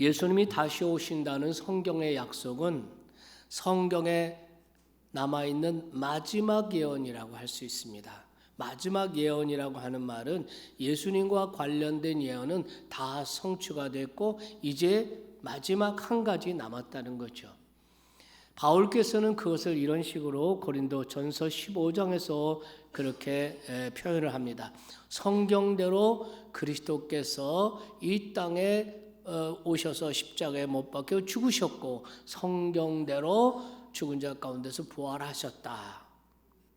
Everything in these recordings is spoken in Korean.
예수님이 다시 오신다는 성경의 약속은 성경에 남아있는 마지막 예언이라고 할 수 있습니다. 마지막 예언이라고 하는 말은 예수님과 관련된 예언은 다 성취가 됐고 이제 마지막 한 가지 남았다는 거죠. 바울께서는 그것을 이런 식으로 고린도전서 15장에서 그렇게 표현을 합니다. 성경대로 그리스도께서 이 땅에 오셔서 십자가에 못 박혀 죽으셨고 성경대로 죽은 자 가운데서 부활하셨다.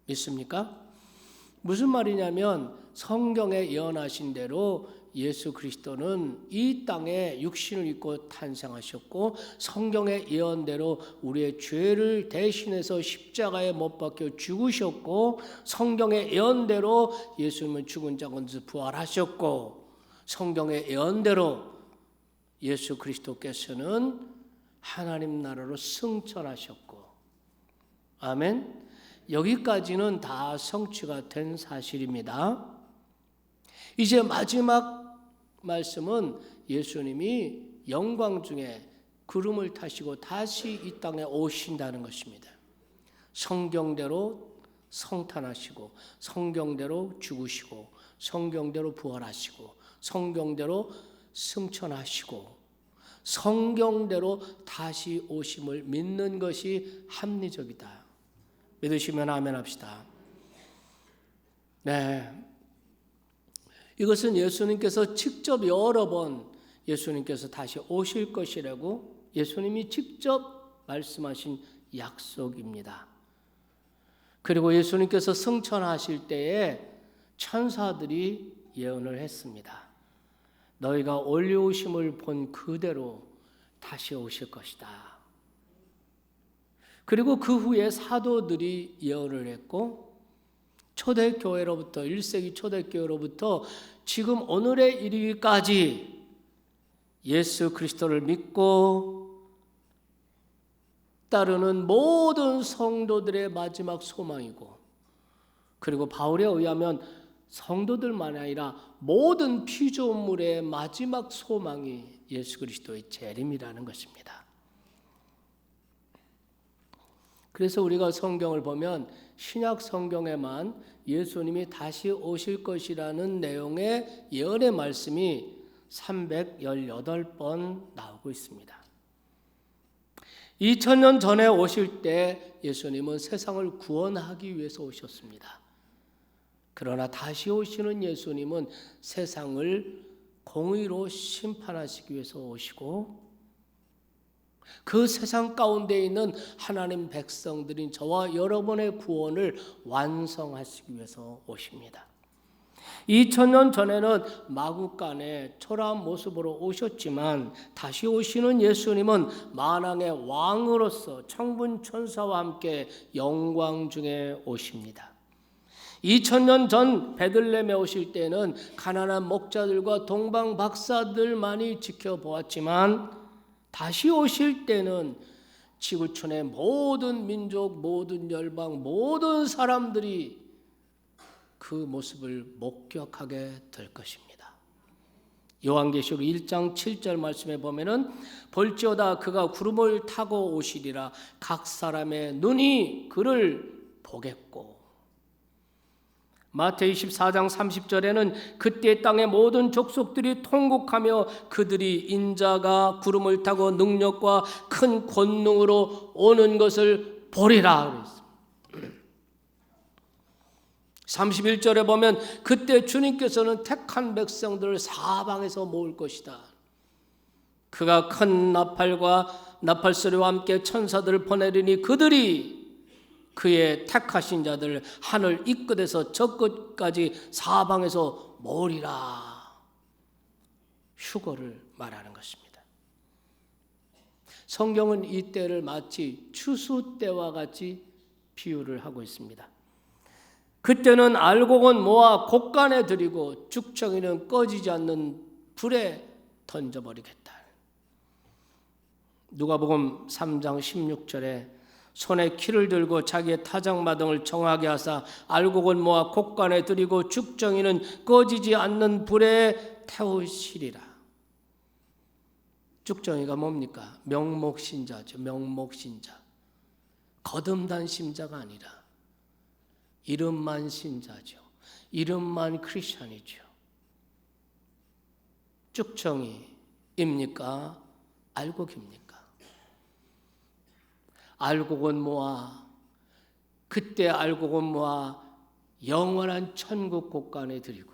믿습니까? 무슨 말이냐면 성경에 예언하신 대로 예수 그리스도는 이 땅에 육신을 입고 탄생하셨고 성경의 예언대로 우리의 죄를 대신해서 십자가에 못 박혀 죽으셨고 성경의 예언대로 예수님은 죽은 자 가운데서 부활하셨고 성경의 예언대로 예수 그리스도께서는 하나님 나라로 승천하셨고 아멘. 여기까지는 다 성취가 된 사실입니다. 이제 마지막 말씀은 예수님이 영광 중에 구름을 타시고 다시 이 땅에 오신다는 것입니다. 성경대로 성탄하시고 성경대로 죽으시고 성경대로 부활하시고 성경대로 승천하시고 성경대로 다시 오심을 믿는 것이 합리적이다. 믿으시면 아멘 합시다. 네. 이것은 예수님께서 직접 여러 번 예수님께서 다시 오실 것이라고 예수님이 직접 말씀하신 약속입니다. 그리고 예수님께서 승천하실 때에 천사들이 예언을 했습니다. 너희가 올려오심을 본 그대로 다시 오실 것이다. 그리고 그 후에 사도들이 예언을 했고 초대교회로부터 1세기 초대교회로부터 지금 오늘에 이르기까지 예수 그리스도를 믿고 따르는 모든 성도들의 마지막 소망이고 그리고 바울에 의하면 성도들만 아니라 모든 피조물의 마지막 소망이 예수 그리스도의 재림이라는 것입니다. 그래서 우리가 성경을 보면 신약 성경에만 예수님이 다시 오실 것이라는 내용의 예언의 말씀이 318번 나오고 있습니다. 2000년 전에 오실 때 예수님은 세상을 구원하기 위해서 오셨습니다. 그러나 다시 오시는 예수님은 세상을 공의로 심판하시기 위해서 오시고 그 세상 가운데 있는 하나님 백성들인 저와 여러분의 구원을 완성하시기 위해서 오십니다. 2000년 전에는 마구간에 초라한 모습으로 오셨지만 다시 오시는 예수님은 만왕의 왕으로서 천군 천사와 함께 영광 중에 오십니다. 2000년 전 베들레헴에 오실 때는 가난한 목자들과 동방 박사들만이 지켜보았지만 다시 오실 때는 지구촌의 모든 민족, 모든 열방, 모든 사람들이 그 모습을 목격하게 될 것입니다. 요한계시록 1장 7절 말씀에 보면은 볼지어다 그가 구름을 타고 오시리라 각 사람의 눈이 그를 보겠고 마태 24장 30절에는 그때 땅의 모든 족속들이 통곡하며 그들이 인자가 구름을 타고 능력과 큰 권능으로 오는 것을 보리라 그랬습니다. 31절에 보면 그때 주님께서는 택한 백성들을 사방에서 모을 것이다. 그가 큰 나팔과 나팔소리와 함께 천사들을 보내리니 그들이 그의 택하신 자들 하늘 이 끝에서 저 끝까지 사방에서 모으리라. 휴거를 말하는 것입니다. 성경은 이 때를 마치 추수 때와 같이 비유를 하고 있습니다. 그때는 알곡은 모아 곡간에 들이고 죽청이는 꺼지지 않는 불에 던져버리겠다. 누가복음 3장 16절에 손에 키를 들고 자기의 타작마당을 정하게 하사 알곡은 모아 곡간에 들이고 죽정이는 꺼지지 않는 불에 태우시리라. 쭉정이가 뭡니까? 명목신자죠. 명목신자. 거듭난 신자가 아니라 이름만 신자죠. 이름만 크리스천이죠. 쭉정이입니까? 알곡입니까? 알곡은 모아, 그때 알곡은 모아 영원한 천국 곳간에 드리고,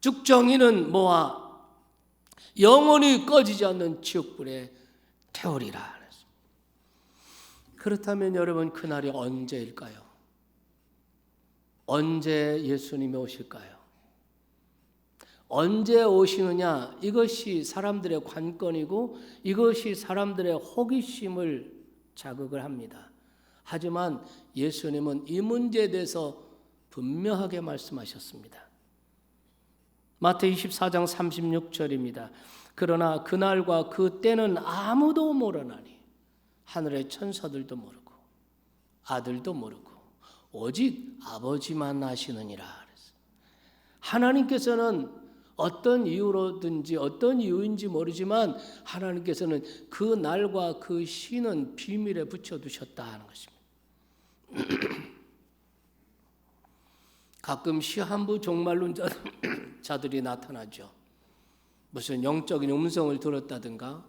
쭉정이는 모아 영원히 꺼지지 않는 지옥불에 태우리라. 그렇다면 여러분, 그날이 언제일까요? 언제 예수님이 오실까요? 언제 오시느냐, 이것이 사람들의 관건이고 이것이 사람들의 호기심을 자극을 합니다. 하지만 예수님은 이 문제에 대해서 분명하게 말씀하셨습니다. 마태복음 24장 36절입니다. 그러나 그날과 그 때는 아무도 모르나니 하늘의 천사들도 모르고 아들도 모르고 오직 아버지만 아시느니라. 하나님께서는 어떤 이유로든지 어떤 이유인지 모르지만 하나님께서는 그 날과 그 시는 비밀에 붙여두셨다 하는 것입니다. 가끔 시한부 종말론자들이 나타나죠. 무슨 영적인 음성을 들었다든가,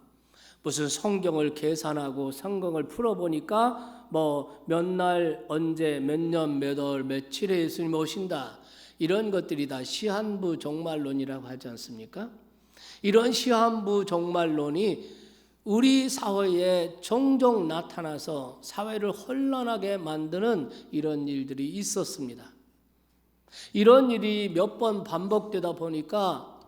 무슨 성경을 계산하고 성경을 풀어보니까 뭐 몇 날 언제 몇 년 몇 월 며칠에 예수님이 오신다, 이런 것들이 다 시한부 종말론이라고 하지 않습니까? 이런 시한부 종말론이 우리 사회에 종종 나타나서 사회를 혼란하게 만드는 이런 일들이 있었습니다. 이런 일이 몇 번 반복되다 보니까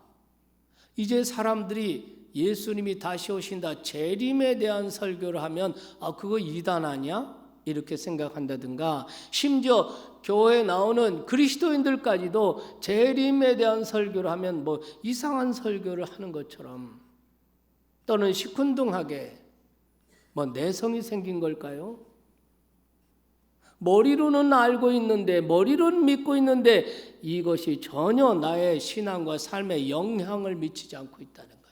이제 사람들이 예수님이 다시 오신다, 재림에 대한 설교를 하면 그거 이단 아니야? 이렇게 생각한다든가, 심지어 교회에 나오는 그리스도인들까지도 재림에 대한 설교를 하면 뭐 이상한 설교를 하는 것처럼, 또는 시큰둥하게 뭐 내성이 생긴 걸까요? 머리로는 알고 있는데, 머리로는 믿고 있는데 이것이 전혀 나의 신앙과 삶에 영향을 미치지 않고 있다는 거죠.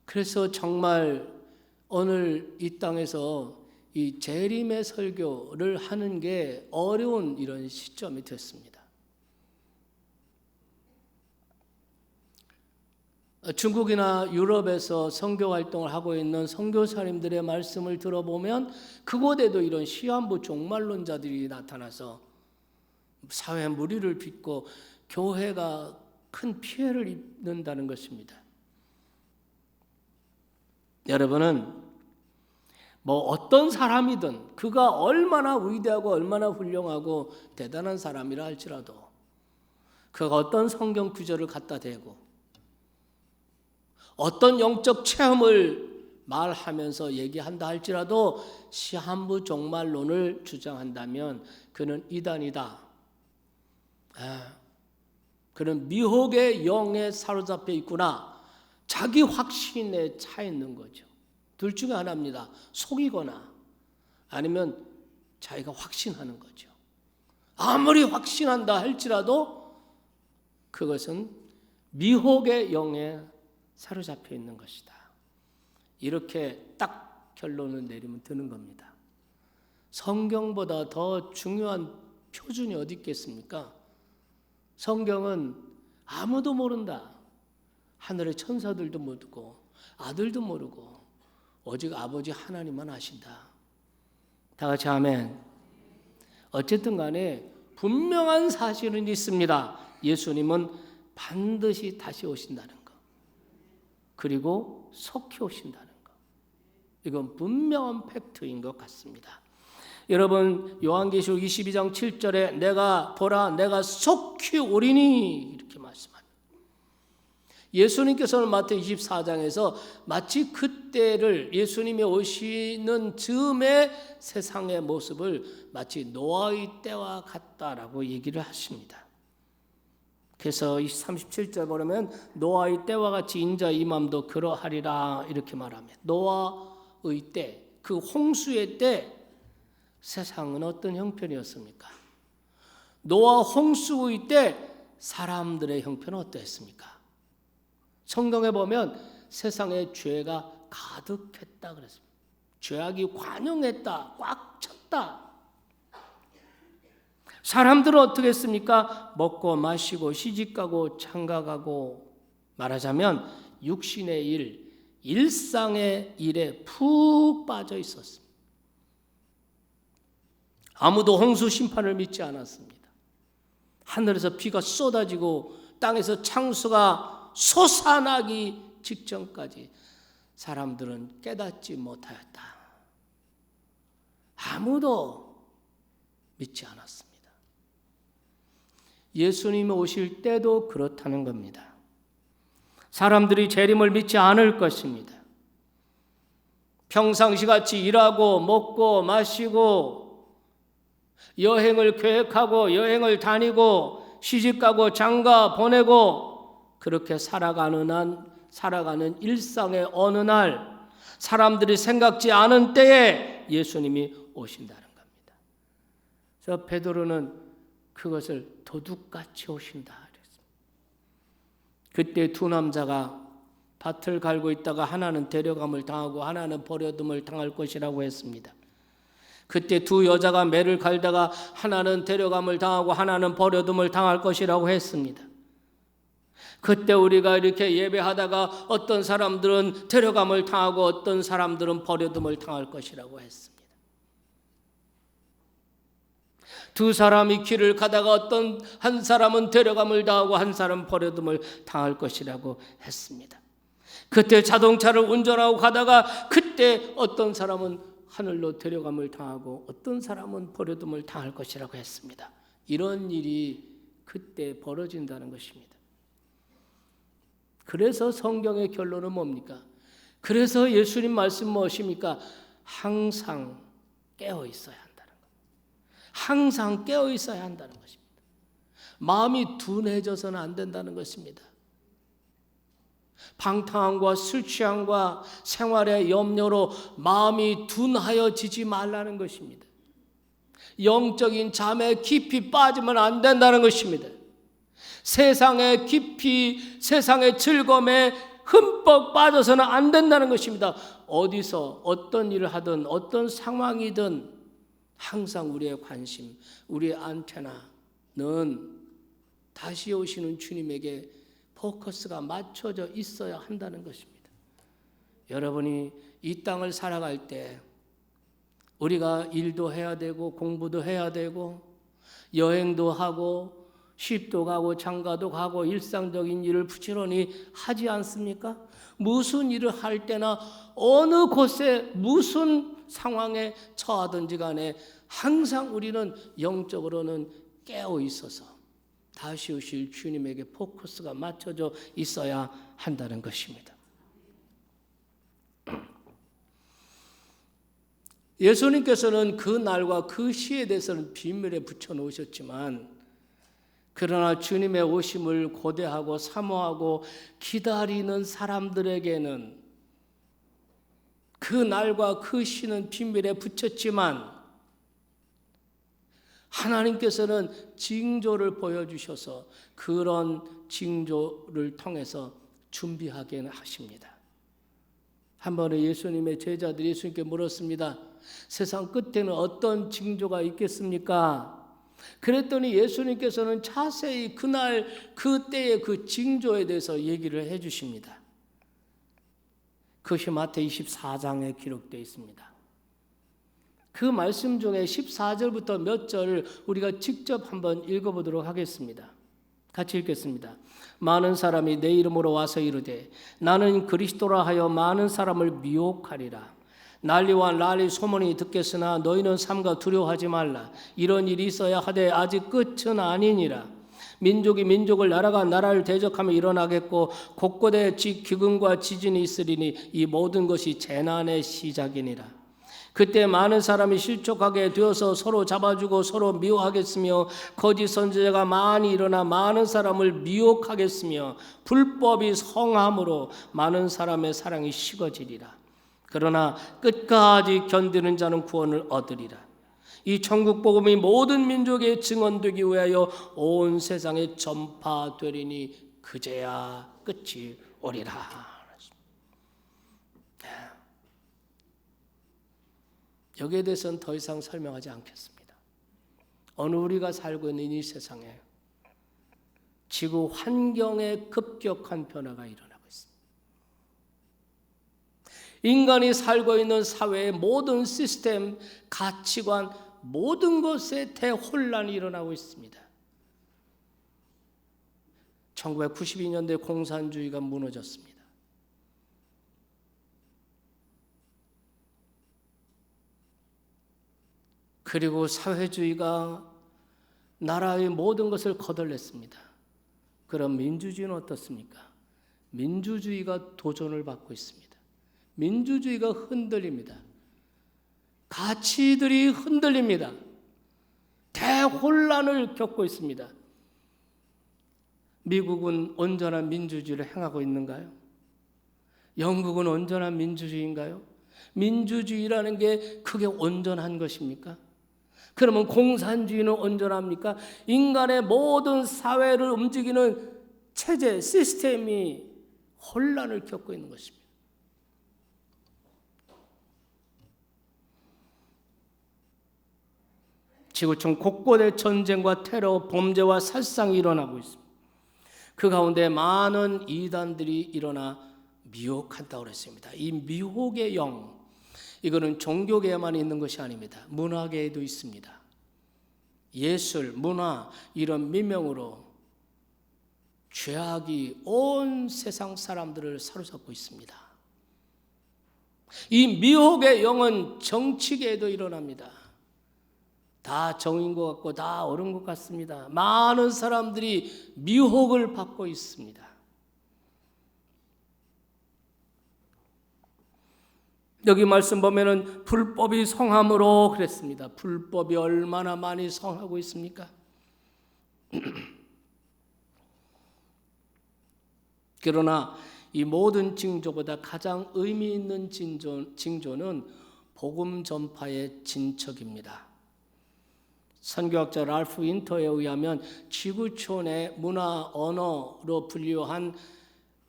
그래서 정말 오늘 이 땅에서 이 재림의 설교를 하는 게 어려운 이런 시점이 됐습니다. 중국이나 유럽에서 선교 활동을 하고 있는 선교사님들의 말씀을 들어보면 그곳에도 이런 시한부 종말론자들이 나타나서 사회 무리를 빚고 교회가 큰 피해를 입는다는 것입니다. 여러분은 뭐 어떤 사람이든 그가 얼마나 위대하고 얼마나 훌륭하고 대단한 사람이라 할지라도, 그가 어떤 성경 구절을 갖다 대고 어떤 영적 체험을 말하면서 얘기한다 할지라도 시한부 종말론을 주장한다면 그는 이단이다. 그는 미혹의 영에 사로잡혀 있구나. 자기 확신에 차 있는 거죠. 둘 중에 하나입니다. 속이거나 아니면 자기가 확신하는 거죠. 아무리 확신한다 할지라도 그것은 미혹의 영에 사로잡혀 있는 것이다. 이렇게 딱 결론을 내리면 되는 겁니다. 성경보다 더 중요한 표준이 어디 있겠습니까? 성경은 아무도 모른다. 하늘의 천사들도 모르고 아들도 모르고 오직 아버지 하나님만 아신다. 다 같이 아멘. 어쨌든 간에 분명한 사실은 있습니다. 예수님은 반드시 다시 오신다는 것. 그리고 속히 오신다는 것. 이건 분명한 팩트인 것 같습니다. 여러분, 요한계시록 22장 7절에 내가 보라 내가 속히 오리니 이렇게 말씀합니다. 예수님께서는 마태복음 24장에서 마치 그때를, 예수님이 오시는 즈음의 세상의 모습을 마치 노아의 때와 같다라고 얘기를 하십니다. 그래서 37절 보면 노아의 때와 같이 인자의 임함도 그러하리라 이렇게 말합니다. 노아의 때, 그 홍수의 때 세상은 어떤 형편이었습니까? 노아 홍수의 때 사람들의 형편은 어떠했습니까? 성경에 보면 세상에 죄가 가득했다 그랬습니다. 죄악이 관영했다, 꽉 찼다. 사람들은 어떻게 했습니까? 먹고 마시고 시집가고 장가가고, 말하자면 육신의 일, 일상의 일에 푹 빠져 있었습니다. 아무도 홍수 심판을 믿지 않았습니다. 하늘에서 비가 쏟아지고 땅에서 창수가 솟아나기 직전까지 사람들은 깨닫지 못하였다. 아무도 믿지 않았습니다. 예수님이 오실 때도 그렇다는 겁니다. 사람들이 재림을 믿지 않을 것입니다. 평상시같이 일하고 먹고 마시고 여행을 계획하고 여행을 다니고 시집가고 장가 보내고 그렇게 살아가는 일상의 어느 날 사람들이 생각지 않은 때에 예수님이 오신다는 겁니다. 그래서 베드로는 그것을 도둑같이 오신다 그랬습니다. 그때 두 남자가 밭을 갈고 있다가 하나는 데려감을 당하고 하나는 버려둠을 당할 것이라고 했습니다. 그때 두 여자가 매를 갈다가 하나는 데려감을 당하고 하나는 버려둠을 당할 것이라고 했습니다. 그때 우리가 이렇게 예배하다가 어떤 사람들은 데려감을 당하고 어떤 사람들은 버려둠을 당할 것이라고 했습니다. 두 사람이 길을 가다가 한 사람은 데려감을 당하고 한 사람은 버려둠을 당할 것이라고 했습니다. 그때 자동차를 운전하고 가다가 그때 어떤 사람은 하늘로 데려감을 당하고 어떤 사람은 버려둠을 당할 것이라고 했습니다. 이런 일이 그때 벌어진다는 것입니다. 그래서 성경의 결론은 뭡니까? 그래서 예수님 말씀 무엇입니까? 항상 깨어 있어야 한다는 겁니다. 항상 깨어 있어야 한다는 것입니다. 마음이 둔해져서는 안 된다는 것입니다. 방탕함과 술 취함과 생활의 염려로 마음이 둔하여지지 말라는 것입니다. 영적인 잠에 깊이 빠지면 안 된다는 것입니다. 세상에 깊이 세상의 즐거움에 흠뻑 빠져서는 안 된다는 것입니다. 어디서 어떤 일을 하든 어떤 상황이든 항상 우리의 관심, 우리의 안테나는 다시 오시는 주님에게 포커스가 맞춰져 있어야 한다는 것입니다. 여러분이 이 땅을 살아갈 때 우리가 일도 해야 되고 공부도 해야 되고 여행도 하고 시집도 가고 장가도 가고 일상적인 일을 부지런히 하지 않습니까? 무슨 일을 할 때나 어느 곳에 무슨 상황에 처하든지 간에 항상 우리는 영적으로는 깨어 있어서 다시 오실 주님에게 포커스가 맞춰져 있어야 한다는 것입니다. 예수님께서는 그 날과 그 시에 대해서는 비밀에 붙여놓으셨지만 그러나 주님의 오심을 고대하고 사모하고 기다리는 사람들에게는 그 날과 그 시는 비밀에 붙였지만 하나님께서는 징조를 보여주셔서 그런 징조를 통해서 준비하게 하십니다. 한 번에 예수님의 제자들이 예수님께 물었습니다. 세상 끝에는 어떤 징조가 있겠습니까? 그랬더니 예수님께서는 자세히 그날 그때의 그 징조에 대해서 얘기를 해 주십니다. 그것이 마태복음 24장에 기록되어 있습니다. 그 말씀 중에 14절부터 몇 절을 우리가 직접 한번 읽어보도록 하겠습니다. 같이 읽겠습니다. 많은 사람이 내 이름으로 와서 이르되 나는 그리스도라 하여 많은 사람을 미혹하리라. 난리와 난리 소문이 듣겠으나 너희는 삼가 두려워하지 말라. 이런 일이 있어야 하되 아직 끝은 아니니라. 민족이 민족을 나라가 나라를 대적하며 일어나겠고 곳곳에 기근과 지진이 있으리니 이 모든 것이 재난의 시작이니라. 그때 많은 사람이 실족하게 되어서 서로 잡아주고 서로 미워하겠으며 거짓 선지자가 많이 일어나 많은 사람을 미혹하겠으며 불법이 성함으로 많은 사람의 사랑이 식어지리라. 그러나 끝까지 견디는 자는 구원을 얻으리라. 이 천국 복음이 모든 민족에 증언되기 위하여 온 세상에 전파되리니 그제야 끝이 오리라. 여기에 대해서는 더 이상 설명하지 않겠습니다. 오늘 우리가 살고 있는 이 세상에 지구 환경에 급격한 변화가 일어나고 있습니다. 인간이 살고 있는 사회의 모든 시스템, 가치관, 모든 것에 대혼란이 일어나고 있습니다. 1992년도에 공산주의가 무너졌습니다. 그리고 사회주의가 나라의 모든 것을 거덜냈습니다. 그럼 민주주의는 어떻습니까? 민주주의가 도전을 받고 있습니다. 민주주의가 흔들립니다. 가치들이 흔들립니다. 대혼란을 겪고 있습니다. 미국은 온전한 민주주의를 행하고 있는가요? 영국은 온전한 민주주의인가요? 민주주의라는 게 그게 온전한 것입니까? 그러면 공산주의는 온전합니까? 인간의 모든 사회를 움직이는 체제, 시스템이 혼란을 겪고 있는 것입니다. 지구촌 곳곳에 전쟁과 테러, 범죄와 살상이 일어나고 있습니다. 그 가운데 많은 이단들이 일어나 미혹한다고 그랬습니다. 이 미혹의 영, 이거는 종교계에만 있는 것이 아닙니다. 문화계에도 있습니다. 예술, 문화 이런 미명으로 죄악이 온 세상 사람들을 사로잡고 있습니다. 이 미혹의 영은 정치계에도 일어납니다. 다 정인 것 같고 다 옳은 것 같습니다. 많은 사람들이 미혹을 받고 있습니다. 여기 말씀 보면은 불법이 성함으로 그랬습니다. 불법이 얼마나 많이 성하고 있습니까? 그러나 이 모든 징조보다 가장 의미 있는 징조는 복음 전파의 진척입니다. 선교학자 랄프 윈터에 의하면 지구촌의 문화 언어로 분류한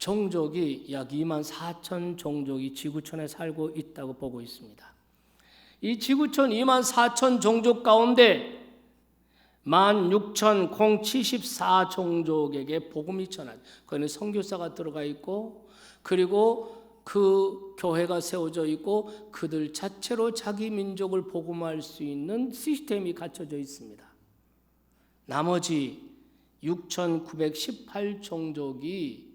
종족이 약 2만 4천 종족이 지구촌에 살고 있다고 보고 있습니다. 이 지구촌 2만 4천 종족 가운데 16,074 종족에게 복음이 전하죠. 거기는 선교사가 들어가 있고 그리고 그 교회가 세워져 있고 그들 자체로 자기 민족을 복음할 수 있는 시스템이 갖춰져 있습니다. 나머지 6,918 종족이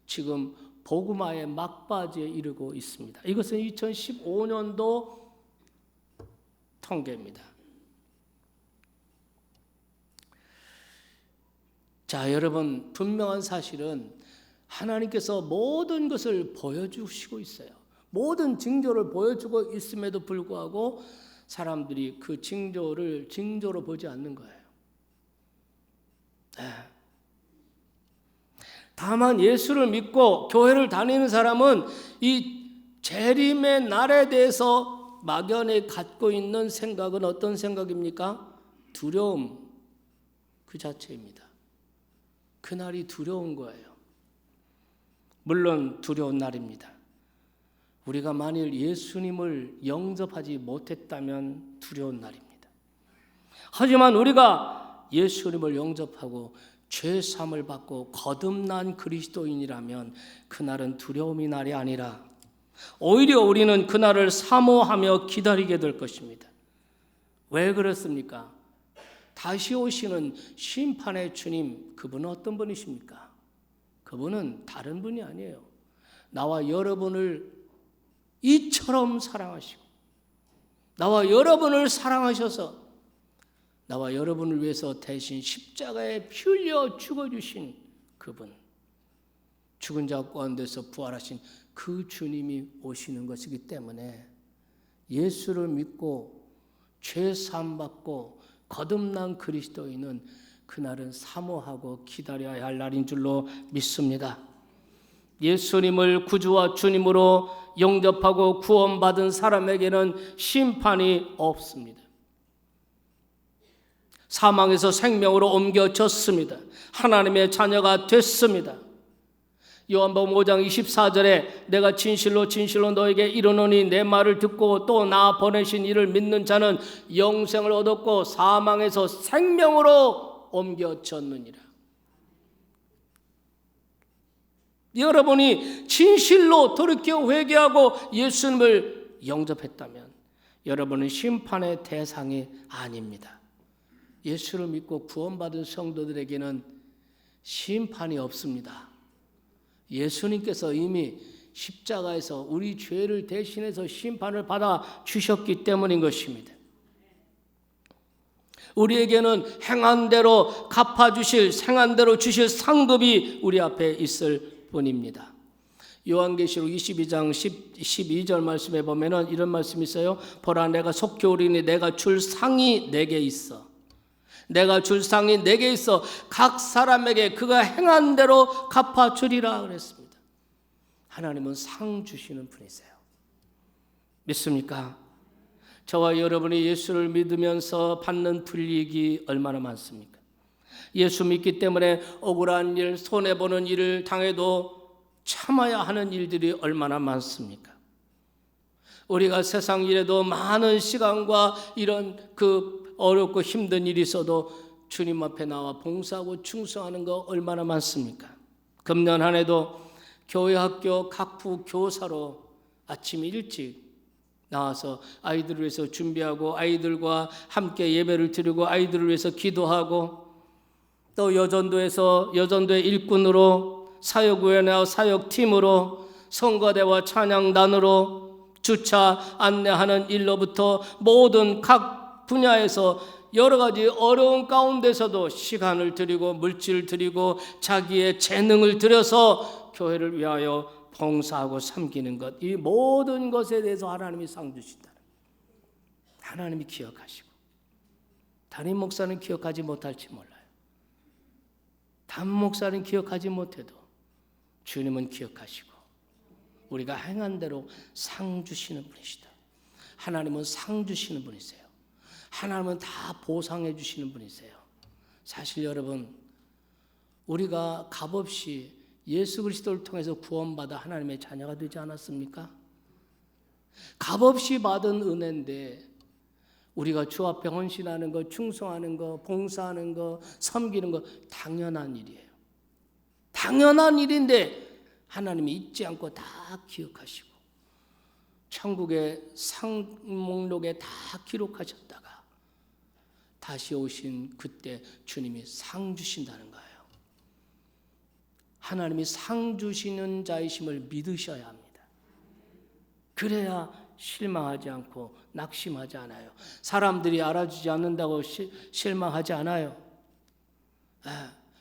지금 복음화의 막바지에 이르고 있습니다. 이것은 2015년도 통계입니다. 자, 여러분, 분명한 사실은 하나님께서 모든 것을 보여주시고 있어요. 모든 징조를 보여주고 있음에도 불구하고 사람들이 그 징조를 징조로 보지 않는 거예요. 다만 예수를 믿고 교회를 다니는 사람은 이 재림의 날에 대해서 막연히 갖고 있는 생각은 어떤 생각입니까? 두려움 그 자체입니다. 그날이 두려운 거예요. 물론 두려운 날입니다. 우리가 만일 예수님을 영접하지 못했다면 두려운 날입니다. 하지만 우리가 예수님을 영접하고 죄 사함을 받고 거듭난 그리스도인이라면 그날은 두려움이 날이 아니라 오히려 우리는 그날을 사모하며 기다리게 될 것입니다. 왜 그렇습니까? 다시 오시는 심판의 주님, 그분은 어떤 분이십니까? 그분은 다른 분이 아니에요. 나와 여러분을 이처럼 사랑하시고 나와 여러분을 사랑하셔서 나와 여러분을 위해서 대신 십자가에 피 흘려 죽어주신 그분, 죽은 자 가운데서 부활하신 그 주님이 오시는 것이기 때문에 예수를 믿고 죄 사함 받고 거듭난 그리스도인은 그날은 사모하고 기다려야 할 날인 줄로 믿습니다. 예수님을 구주와 주님으로 영접하고 구원받은 사람에게는 심판이 없습니다. 사망에서 생명으로 옮겨졌습니다. 하나님의 자녀가 됐습니다. 요한복음 5장 24절에 내가 진실로 진실로 너에게 이르노니 내 말을 듣고 또 나 보내신 이를 믿는 자는 영생을 얻었고 사망에서 생명으로 옮겨졌느니라. 여러분이 진실로 돌이켜 회개하고 예수님을 영접했다면 여러분은 심판의 대상이 아닙니다. 예수를 믿고 구원받은 성도들에게는 심판이 없습니다. 예수님께서 이미 십자가에서 우리 죄를 대신해서 심판을 받아 주셨기 때문인 것입니다. 우리에게는 행한 대로 갚아주실, 생한 대로 주실 상급이 우리 앞에 있을 뿐입니다. 요한계시록 22장 12절 말씀에 보면 이런 말씀이 있어요. 보라 내가 속히 오리니 내가 줄 상이 내게 있어. 내가 줄 상이 내게 있어 각 사람에게 그가 행한 대로 갚아주리라 그랬습니다. 하나님은 상 주시는 분이세요. 믿습니까? 저와 여러분이 예수를 믿으면서 받는 불이익이 얼마나 많습니까? 예수 믿기 때문에 억울한 일, 손해보는 일을 당해도 참아야 하는 일들이 얼마나 많습니까? 우리가 세상 일에도 많은 시간과 이런 어렵고 힘든 일이 있어도 주님 앞에 나와 봉사하고 충성하는 거 얼마나 많습니까? 금년 한 해도 교회 학교 각부 교사로 아침 일찍 나와서 아이들을 위해서 준비하고 아이들과 함께 예배를 드리고 아이들을 위해서 기도하고 또 여전도의 일꾼으로 사역위원회와 사역팀으로 성가대와 찬양단으로 주차 안내하는 일로부터 모든 각 분야에서 여러 가지 어려운 가운데서도 시간을 들이고 물질을 들이고 자기의 재능을 들여서 교회를 위하여 봉사하고 섬기는 것, 이 모든 것에 대해서 하나님이 상 주신다. 하나님이 기억하시고 담임 목사는 기억하지 못할지 몰라요. 담임 목사는 기억하지 못해도 주님은 기억하시고 우리가 행한 대로 상 주시는 분이시다. 하나님은 상 주시는 분이세요. 하나님은 다 보상해 주시는 분이세요. 사실 여러분, 우리가 값없이 예수 그리스도를 통해서 구원받아 하나님의 자녀가 되지 않았습니까? 값없이 받은 은혜인데 우리가 주 앞에 헌신하는 거, 충성하는 거, 봉사하는 거, 섬기는 거 당연한 일이에요. 당연한 일인데 하나님이 잊지 않고 다 기억하시고 천국의 상 목록에 다 기록하셨다가 다시 오신 그때 주님이 상 주신다는 거예요. 하나님이 상 주시는 자이심을 믿으셔야 합니다. 그래야 실망하지 않고 낙심하지 않아요. 사람들이 알아주지 않는다고 실망하지 않아요.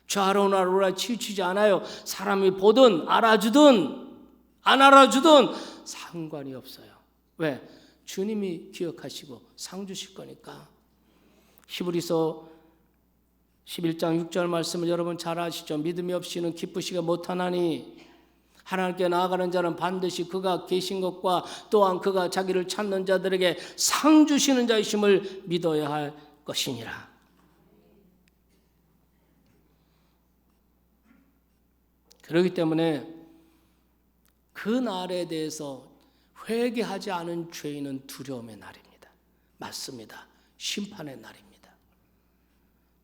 좌로나로라 치우치지 않아요. 사람이 보든 알아주든 안 알아주든 상관이 없어요. 왜? 주님이 기억하시고 상 주실 거니까. 히브리서 11장 6절 말씀을 여러분 잘 아시죠? 믿음이 없이는 기쁘시게 못하나니 하나님께 나아가는 자는 반드시 그가 계신 것과 또한 그가 자기를 찾는 자들에게 상 주시는 자이심을 믿어야 할 것이니라. 그렇기 때문에 그 날에 대해서 회개하지 않은 죄인은 두려움의 날입니다. 맞습니다. 심판의 날입니다.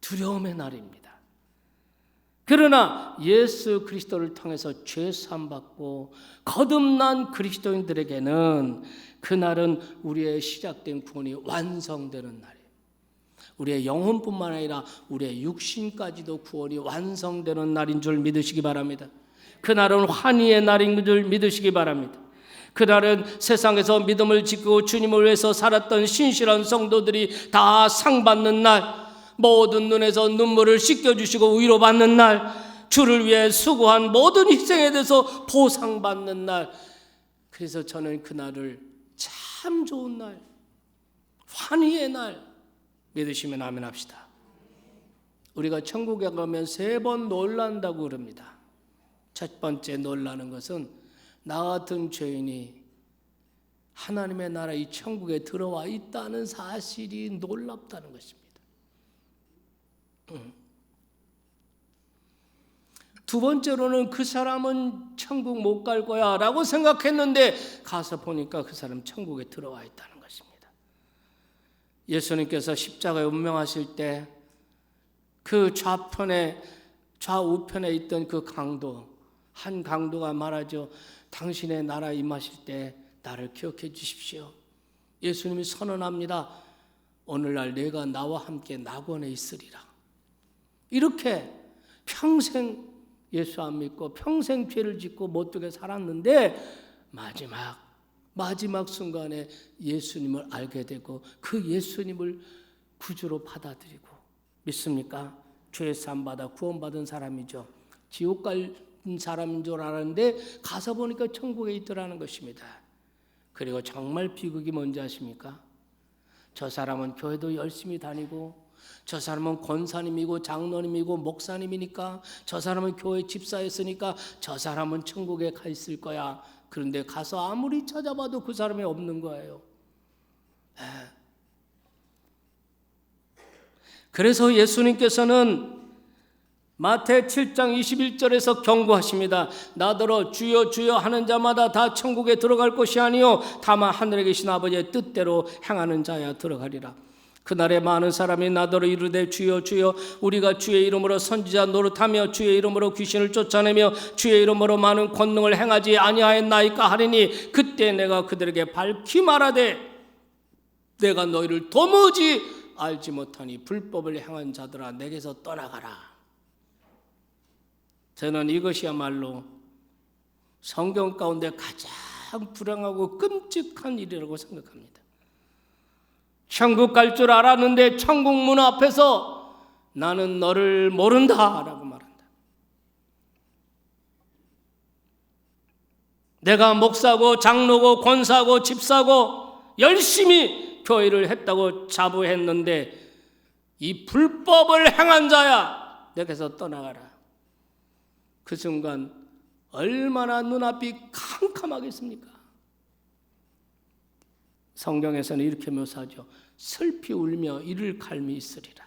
두려움의 날입니다. 그러나 예수 그리스도를 통해서 죄 사함 받고 거듭난 그리스도인들에게는 그날은 우리의 시작된 구원이 완성되는 날이에요. 우리의 영혼뿐만 아니라 우리의 육신까지도 구원이 완성되는 날인 줄 믿으시기 바랍니다. 그날은 환희의 날인 줄 믿으시기 바랍니다. 그날은 세상에서 믿음을 지키고 주님을 위해서 살았던 신실한 성도들이 다 상 받는 날, 모든 눈에서 눈물을 씻겨주시고 위로받는 날, 주를 위해 수고한 모든 희생에 대해서 보상받는 날. 그래서 저는 그날을 참 좋은 날, 환희의 날 믿으시면 아멘 합시다. 우리가 천국에 가면 3번 놀란다고 그럽니다. 첫 번째 놀라는 것은 나 같은 죄인이 하나님의 나라 이 천국에 들어와 있다는 사실이 놀랍다는 것입니다. 두 번째로는 그 사람은 천국 못 갈 거야 라고 생각했는데 가서 보니까 그 사람 천국에 들어와 있다는 것입니다. 예수님께서 십자가에 운명하실 때 그 좌우편에 있던 그 강도, 한 강도가 말하죠. 당신의 나라 임하실 때 나를 기억해 주십시오. 예수님이 선언합니다. 오늘날 내가 나와 함께 낙원에 있으리라. 이렇게 평생 예수 안 믿고 평생 죄를 짓고 못되게 살았는데 마지막 순간에 예수님을 알게 되고 그 예수님을 구주로 받아들이고 믿습니까? 죄 사함 받아 구원받은 사람이죠. 지옥 갈 사람인 줄 알았는데 가서 보니까 천국에 있더라는 것입니다. 그리고 정말 비극이 뭔지 아십니까? 저 사람은 교회도 열심히 다니고 저 사람은 권사님이고 장로님이고 목사님이니까 저 사람은 교회 집사였으니까 저 사람은 천국에 가 있을 거야. 그런데 가서 아무리 찾아봐도 그 사람이 없는 거예요. 그래서 예수님께서는 마태 7장 21절에서 경고하십니다. 나더러 주여 주여 하는 자마다 다 천국에 들어갈 것이 아니요 다만 하늘에 계신 아버지의 뜻대로 행하는 자야 들어가리라. 그날에 많은 사람이 나더러 이르되 주여 주여 우리가 주의 이름으로 선지자 노릇하며 주의 이름으로 귀신을 쫓아내며 주의 이름으로 많은 권능을 행하지 아니하였나이까 하리니 그때 내가 그들에게 밝히 말하되 내가 너희를 도무지 알지 못하니 불법을 행한 자들아 내게서 떠나가라. 저는 이것이야말로 성경 가운데 가장 불행하고 끔찍한 일이라고 생각합니다. 천국 갈 줄 알았는데 천국 문 앞에서 나는 너를 모른다 라고 말한다. 내가 목사고 장로고 권사고 집사고 열심히 교회를 했다고 자부했는데 이 불법을 행한 자야 내게서 떠나가라. 그 순간 얼마나 눈앞이 캄캄하겠습니까? 성경에서는 이렇게 묘사하죠. 슬피 울며 이를 갈미 있으리라.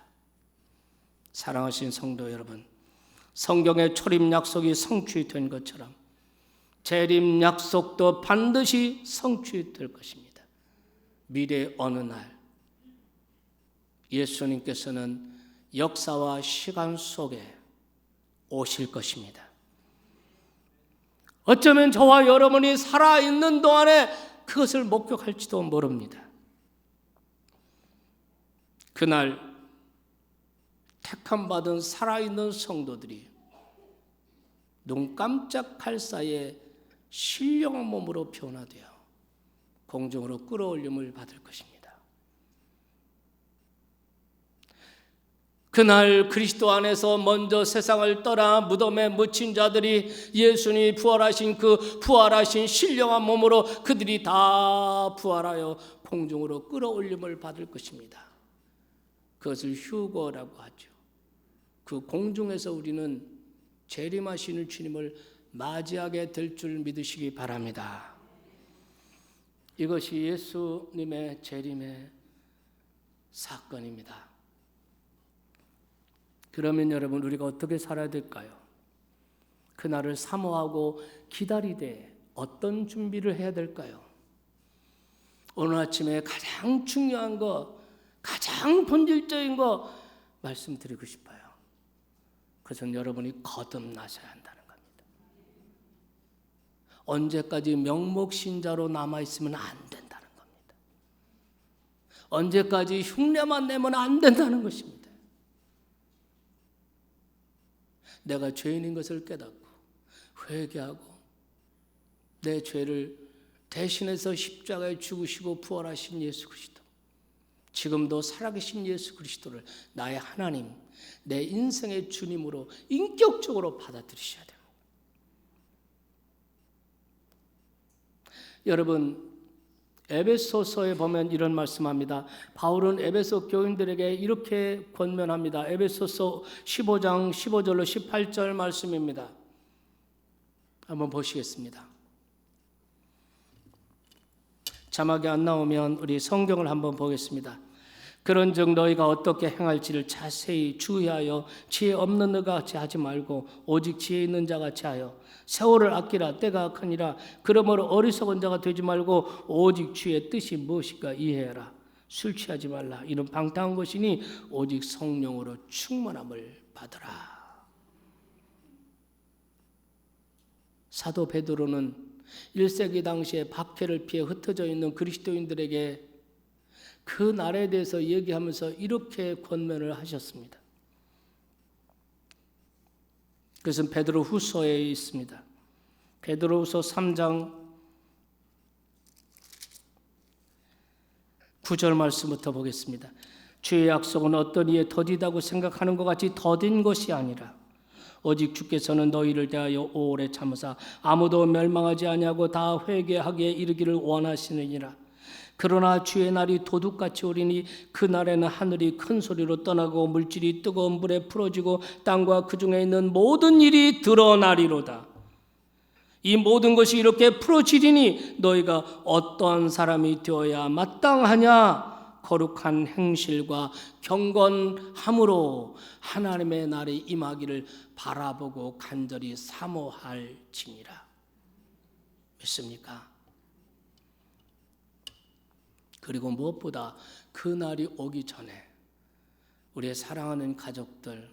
사랑하신 성도 여러분, 성경의 초림 약속이 성취된 것처럼 재림 약속도 반드시 성취될 것입니다. 미래 어느 날 예수님께서는 역사와 시간 속에 오실 것입니다. 어쩌면 저와 여러분이 살아있는 동안에 그것을 목격할지도 모릅니다. 그날 택함받은 살아있는 성도들이 눈 깜짝할 사이에 신령한 몸으로 변화되어 공중으로 끌어올림을 받을 것입니다. 그날 그리스도 안에서 먼저 세상을 떠나 무덤에 묻힌 자들이 예수님이 부활하신 그 부활하신 신령한 몸으로 그들이 다 부활하여 공중으로 끌어올림을 받을 것입니다. 그것을 휴거라고 하죠. 그 공중에서 우리는 재림하시는 주님을 맞이하게 될 줄 믿으시기 바랍니다. 이것이 예수님의 재림의 사건입니다. 그러면 여러분 우리가 어떻게 살아야 될까요? 그날을 사모하고 기다리되 어떤 준비를 해야 될까요? 오늘 아침에 가장 중요한 거, 가장 본질적인 거 말씀드리고 싶어요. 그것은 여러분이 거듭나셔야 한다는 겁니다. 언제까지 명목신자로 남아있으면 안 된다는 겁니다. 언제까지 흉내만 내면 안 된다는 것입니다. 내가 죄인인 것을 깨닫고 회개하고 내 죄를 대신해서 십자가에 죽으시고 부활하신 예수 그리스도, 지금도 살아계신 예수 그리스도를 나의 하나님, 내 인생의 주님으로 인격적으로 받아들이셔야 됩니다. 여러분, 에베소서에 보면 이런 말씀합니다. 바울은 에베소 교인들에게 이렇게 권면합니다. 에베소서 15장 15절로 18절 말씀입니다. 한번 보시겠습니다. 자막이 안 나오면 우리 성경을 한번 보겠습니다. 그런즉 너희가 어떻게 행할지를 자세히 주의하여 지혜 없는 너 같이 하지 말고 오직 지혜 있는 자 같이 하여 세월을 아끼라. 때가 악하니라. 그러므로 어리석은 자가 되지 말고 오직 주의 뜻이 무엇인가 이해해라. 술 취하지 말라. 이는 방탕한 것이니 오직 성령으로 충만함을 받으라. 사도 베드로는 1세기 당시에 박해를 피해 흩어져 있는 그리스도인들에게 그 날에 대해서 얘기하면서 이렇게 권면을 하셨습니다. 그것은 베드로 후서에 있습니다. 베드로 후서 3장 9절 말씀부터 보겠습니다. 주의 약속은 어떤 이에 더디다고 생각하는 것 같이 더딘 것이 아니라 오직 주께서는 너희를 대하여 오래 참으사 아무도 멸망하지 아니하고 다 회개하기에 이르기를 원하시느니라. 그러나 주의 날이 도둑같이 오리니 그 날에는 하늘이 큰 소리로 떠나고 물질이 뜨거운 불에 풀어지고 땅과 그 중에 있는 모든 일이 드러나리로다. 이 모든 것이 이렇게 풀어지리니 너희가 어떠한 사람이 되어야 마땅하냐? 거룩한 행실과 경건함으로 하나님의 날이 임하기를 바라보고 간절히 사모할지니라. 믿습니까? 그리고 무엇보다 그 날이 오기 전에 우리의 사랑하는 가족들,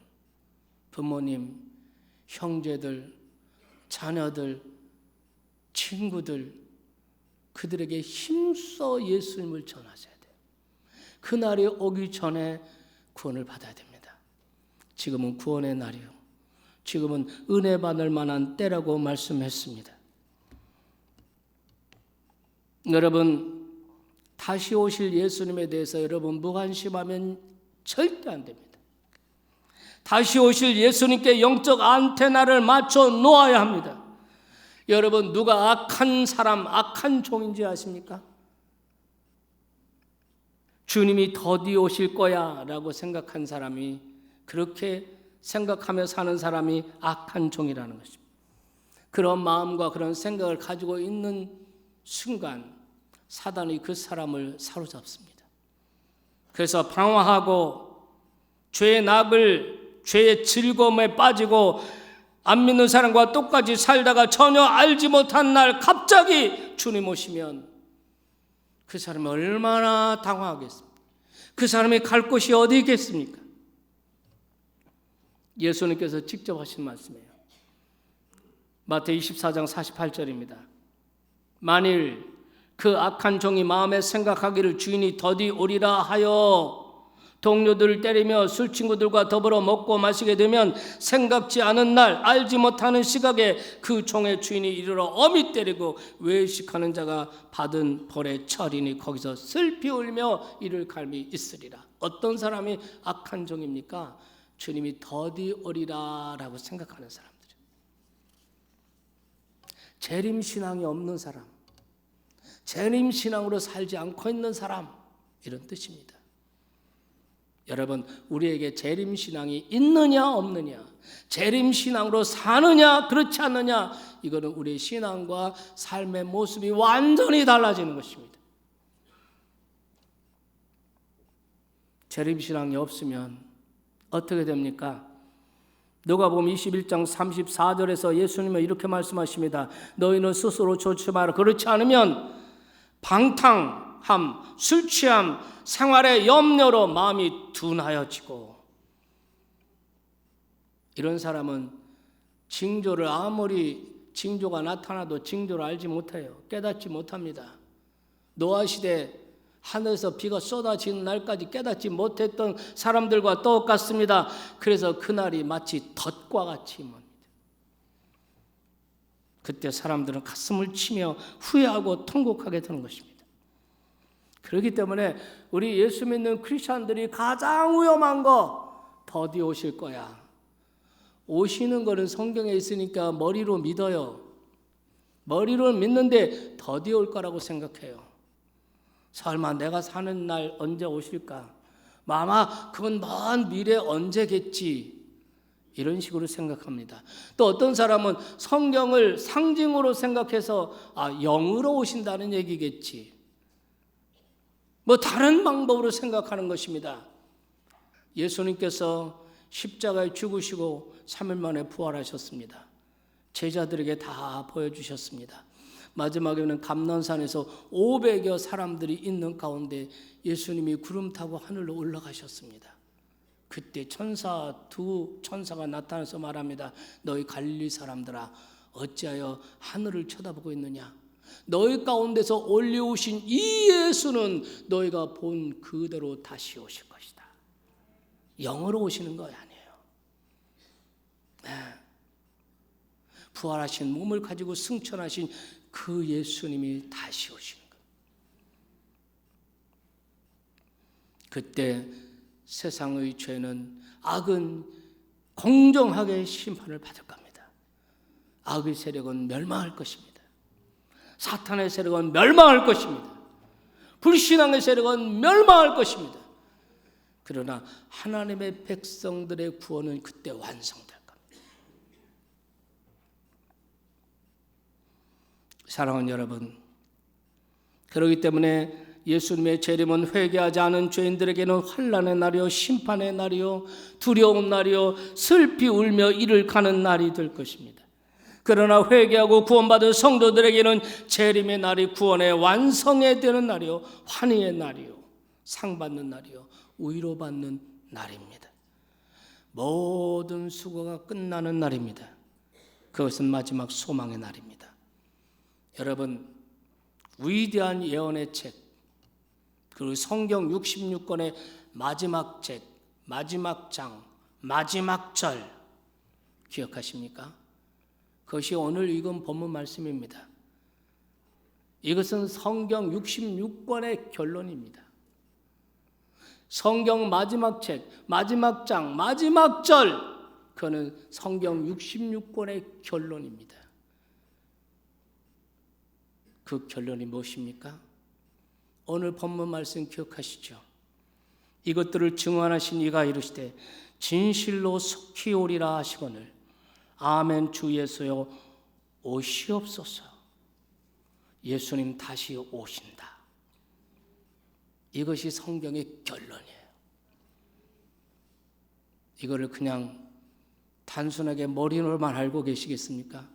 부모님, 형제들, 자녀들, 친구들, 그들에게 힘써 예수님을 전하셔야 돼요. 그 날이 오기 전에 구원을 받아야 됩니다. 지금은 구원의 날이요, 지금은 은혜 받을 만한 때라고 말씀했습니다. 여러분, 다시 오실 예수님에 대해서 여러분 무관심하면 절대 안 됩니다. 다시 오실 예수님께 영적 안테나를 맞춰 놓아야 합니다. 여러분, 누가 악한 사람, 악한 종인지 아십니까? 주님이 더디 오실 거야 라고 생각한 사람이, 그렇게 생각하며 사는 사람이 악한 종이라는 것입니다. 그런 마음과 그런 생각을 가지고 있는 순간 사단이 그 사람을 사로잡습니다. 그래서 방황하고 죄의 낙을, 죄의 즐거움에 빠지고 안 믿는 사람과 똑같이 살다가 전혀 알지 못한 날 갑자기 주님 오시면 그 사람이 얼마나 당황하겠습니까? 그 사람이 갈 곳이 어디 있겠습니까? 예수님께서 직접 하신 말씀이에요. 마태복음 24장 48절입니다. 만일 그 악한 종이 마음에 생각하기를 주인이 더디 오리라 하여 동료들을 때리며 술 친구들과 더불어 먹고 마시게 되면 생각지 않은 날, 알지 못하는 시각에 그 종의 주인이 이르러 엄히 때리고 외식하는 자가 받은 벌의 철이니 거기서 슬피 울며 이를 갈미 있으리라. 어떤 사람이 악한 종입니까? 주님이 더디 오리라 라고 생각하는 사람들이에요. 재림신앙이 없는 사람, 재림신앙으로 살지 않고 있는 사람, 이런 뜻입니다. 여러분, 우리에게 재림신앙이 있느냐 없느냐, 재림신앙으로 사느냐 그렇지 않느냐, 이거는 우리의 신앙과 삶의 모습이 완전히 달라지는 것입니다. 재림신앙이 없으면 어떻게 됩니까? 누가복음 21장 34절에서 예수님은 이렇게 말씀하십니다. 너희는 스스로 조심하라. 그렇지 않으면 방탕함, 술 취함, 생활의 염려로 마음이 둔하여지고, 이런 사람은 징조를, 아무리 징조가 나타나도 징조를 알지 못해요. 깨닫지 못합니다. 노아시대 하늘에서 비가 쏟아지는 날까지 깨닫지 못했던 사람들과 똑같습니다. 그래서 그날이 마치 덫과 같이 임합니다. 그때 사람들은 가슴을 치며 후회하고 통곡하게 되는 것입니다. 그렇기 때문에 우리 예수 믿는 크리스찬들이 가장 위험한 거, 더디 오실 거야. 오시는 거는 성경에 있으니까 머리로 믿어요. 머리로 믿는데 더디 올 거라고 생각해요. 설마 내가 사는 날 언제 오실까? 아마 그건 먼 미래 언제겠지, 이런 식으로 생각합니다. 또 어떤 사람은 성경을 상징으로 생각해서 영으로 오신다는 얘기겠지. 뭐 다른 방법으로 생각하는 것입니다. 예수님께서 십자가에 죽으시고 3일 만에 부활하셨습니다. 제자들에게 다 보여주셨습니다. 마지막에는 감난산에서 500여 사람들이 있는 가운데 예수님이 구름 타고 하늘로 올라가셨습니다. 그때 두 천사가 나타나서 말합니다. 너희 갈릴리 사람들아, 어찌하여 하늘을 쳐다보고 있느냐? 너희 가운데서 올려오신 이 예수는 너희가 본 그대로 다시 오실 것이다. 영으로 오시는 거 아니에요. 부활하신 몸을 가지고 승천하신 그 예수님이 다시 오시는 거예요. 그때 세상의 죄는, 악은 공정하게 심판을 받을 겁니다. 악의 세력은 멸망할 것입니다. 사탄의 세력은 멸망할 것입니다. 불신앙의 세력은 멸망할 것입니다. 그러나 하나님의 백성들의 구원은 그때 완성될 겁니다. 사랑하는 여러분, 그렇기 때문에 예수님의 재림은 회개하지 않은 죄인들에게는 환난의 날이요, 심판의 날이요, 두려운 날이요, 슬피 울며 이를 가는 날이 될 것입니다. 그러나 회개하고 구원받은 성도들에게는 재림의 날이 구원의 완성에 되는 날이요, 환희의 날이요, 상받는 날이요, 위로받는 날입니다. 모든 수고가 끝나는 날입니다. 그것은 마지막 소망의 날입니다. 여러분, 위대한 예언의 책, 그 성경 66권의 마지막 책, 마지막 장, 마지막 절 기억하십니까? 그것이 오늘 읽은 본문 말씀입니다. 이것은 성경 66권의 결론입니다. 성경 마지막 책, 마지막 장, 마지막 절, 그거는 성경 66권의 결론입니다. 그 결론이 무엇입니까? 오늘 본문 말씀 기억하시죠? 이것들을 증언하신 이가 이르시되 진실로 속히 오리라 하시거늘 아멘 주 예수여 오시옵소서. 예수님 다시 오신다. 이것이 성경의 결론이에요. 이거를 그냥 단순하게 머리로만 알고 계시겠습니까?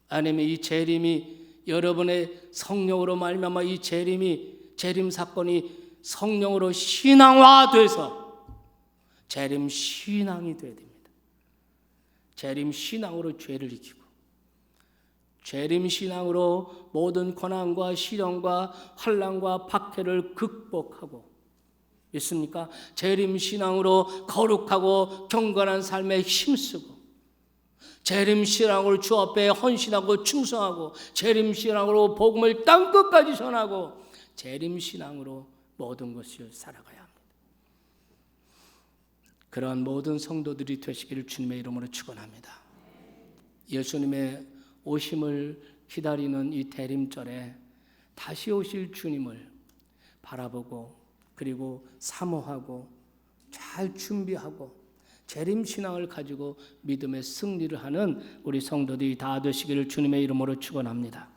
아니면 이 재림이 여러분의 성령으로 말미암아 이 재림 사건이 성령으로 신앙화돼서 재림 신앙이 돼야 됩니다. 재림 신앙으로 죄를 이기고 재림 신앙으로 모든 고난과 시련과 환난과 박해를 극복하고 있습니까? 재림 신앙으로 거룩하고 경건한 삶에 힘쓰고 재림 신앙으로 주 앞에 헌신하고 충성하고 재림 신앙으로 복음을 땅끝까지 전하고 재림 신앙으로 모든 것을 살아가야 합니다. 그러한 모든 성도들이 되시기를 주님의 이름으로 축원합니다. 예수님의 오심을 기다리는 이 대림절에 다시 오실 주님을 바라보고 그리고 사모하고 잘 준비하고 재림신앙을 가지고 믿음의 승리를 하는 우리 성도들이 다 되시기를 주님의 이름으로 축원합니다.